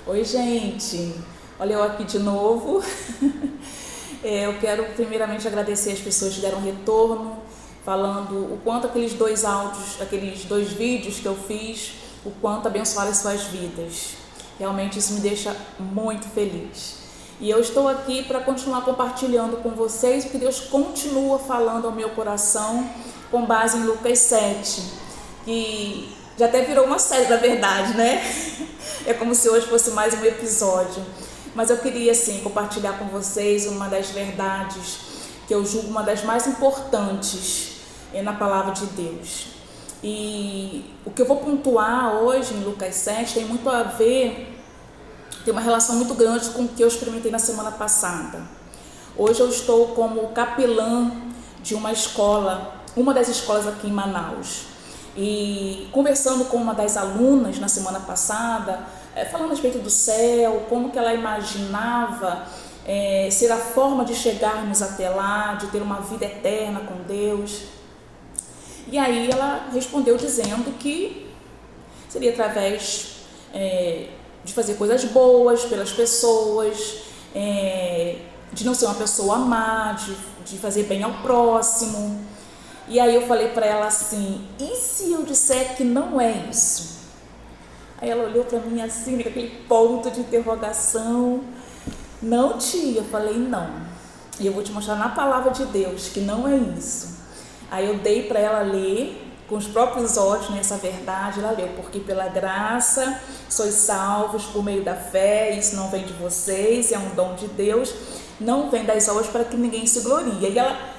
Oi, gente. Olha eu aqui de novo. Eu quero primeiramente agradecer as pessoas que deram retorno, falando o quanto aqueles dois áudios, aqueles dois vídeos que eu fiz, o quanto abençoaram as suas vidas. Realmente isso me deixa muito feliz. E eu estou aqui para continuar compartilhando com vocês, porque Deus continua falando ao meu coração com base em Lucas 7, que já até virou uma série, na verdade, né? É como se hoje fosse mais um episódio. Mas eu queria, assim, compartilhar com vocês uma das verdades que eu julgo uma das mais importantes na palavra de Deus. E o que eu vou pontuar hoje em Lucas 7 tem muito a ver, tem uma relação muito grande com o que eu experimentei na semana passada. Hoje eu estou como capelã de uma escola, uma das escolas aqui em Manaus. E conversando com uma das alunas na semana passada, falando a respeito do céu, como que ela imaginava ser a forma de chegarmos até lá, de ter uma vida eterna com Deus. E aí ela respondeu dizendo que seria através de fazer coisas boas pelas pessoas, de não ser uma pessoa má, de fazer bem ao próximo. E aí eu falei para ela assim, e se eu disser que não é isso? Aí ela olhou para mim assim, com aquele ponto de interrogação. Não, tia, eu falei não. E eu vou te mostrar na palavra de Deus que não é isso. Aí eu dei para ela ler com os próprios olhos nessa verdade. Ela leu, porque pela graça sois salvos por meio da fé, isso não vem de vocês, é um dom de Deus, não vem das obras para que ninguém se glorie. E ela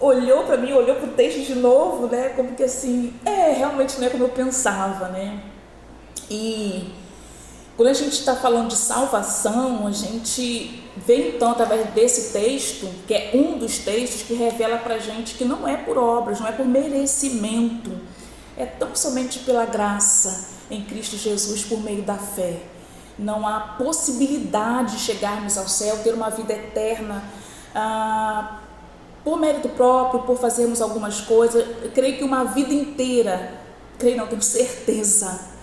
olhou para mim, olhou para o texto de novo, né? Como que assim, realmente não é como eu pensava, né? E quando a gente está falando de salvação, a gente vê então através desse texto, que é um dos textos que revela para a gente que não é por obras, não é por merecimento, é tão somente pela graça em Cristo Jesus por meio da fé. Não há possibilidade de chegarmos ao céu, ter uma vida eterna, por mérito próprio, por fazermos algumas coisas. Eu creio que uma vida inteira, tenho certeza,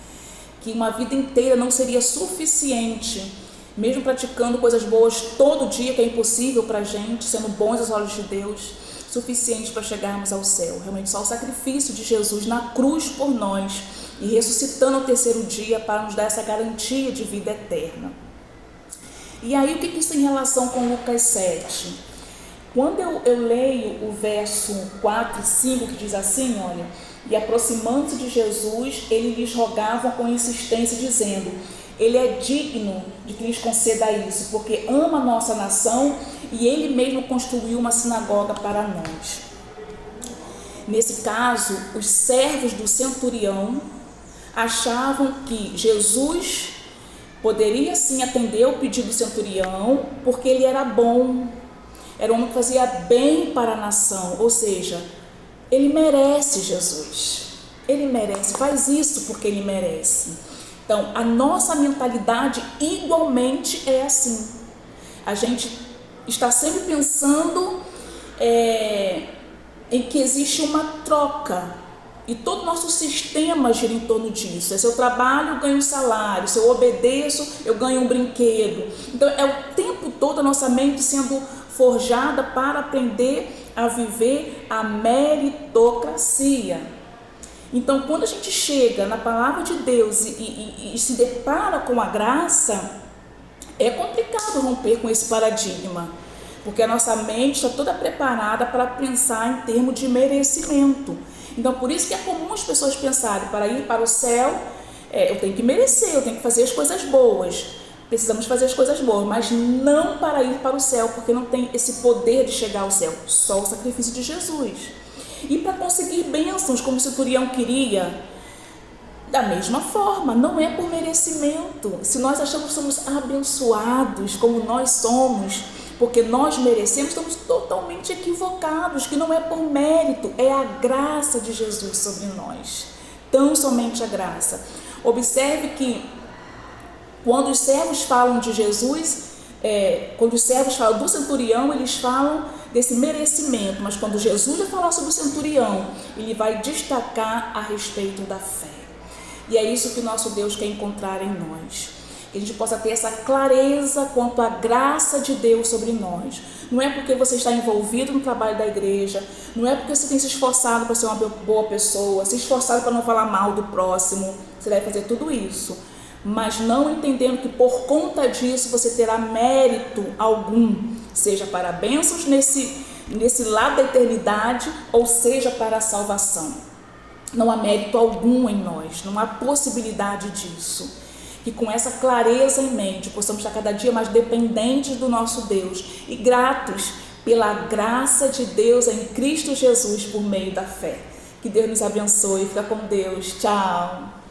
que uma vida inteira não seria suficiente, mesmo praticando coisas boas todo dia, que é impossível para a gente, sendo bons aos olhos de Deus, suficiente para chegarmos ao céu. Realmente só o sacrifício de Jesus na cruz por nós e ressuscitando ao terceiro dia para nos dar essa garantia de vida eterna. E aí o que isso tem em relação com Lucas 7? Quando eu leio o verso 4 e 5, que diz assim, olha, e aproximando-se de Jesus, ele lhes rogava com insistência, dizendo, ele é digno de que lhes conceda isso, porque ama a nossa nação e ele mesmo construiu uma sinagoga para nós. Nesse caso, os servos do centurião achavam que Jesus poderia sim atender o pedido do centurião, porque ele era bom, era um homem que fazia bem para a nação, ou seja, ele merece Jesus, ele merece, faz isso porque ele merece. Então, a nossa mentalidade igualmente é assim. A gente está sempre pensando em que existe uma troca, e todo o nosso sistema gira em torno disso. Se eu trabalho, eu ganho um salário, se eu obedeço, eu ganho um brinquedo. Então, é o tempo todo a nossa mente sendo forjada para aprender a viver a meritocracia. Então, quando a gente chega na palavra de Deus e se depara com a graça, é complicado romper com esse paradigma, porque a nossa mente está toda preparada para pensar em termos de merecimento. Então, por isso que é comum as pessoas pensarem, para ir para o céu, eu tenho que merecer, eu tenho que fazer as coisas boas. Precisamos fazer as coisas boas, mas não para ir para o céu, porque não tem esse poder de chegar ao céu, só o sacrifício de Jesus. E para conseguir bênçãos, como o centurião queria, da mesma forma, não é por merecimento. Se nós achamos que somos abençoados, como nós somos, porque nós merecemos, estamos totalmente equivocados, que não é por mérito, é a graça de Jesus sobre nós, tão somente a graça. Observe que quando os servos falam de Jesus, quando os servos falam do centurião, eles falam desse merecimento, mas quando Jesus vai falar sobre o centurião, ele vai destacar a respeito da fé. E é isso que o nosso Deus quer encontrar em nós. que a gente possa ter essa clareza quanto à graça de Deus sobre nós. Não é porque você está envolvido no trabalho da igreja, não é porque você tem se esforçado para ser uma boa pessoa, se esforçado para não falar mal do próximo, você deve fazer tudo isso, mas não entendendo que por conta disso você terá mérito algum, seja para bênçãos nesse lado da eternidade, ou seja para a salvação. Não há mérito algum em nós, não há possibilidade disso. Que com essa clareza em mente possamos estar cada dia mais dependentes do nosso Deus e gratos pela graça de Deus em Cristo Jesus por meio da fé. Que Deus nos abençoe. Fica com Deus. Tchau.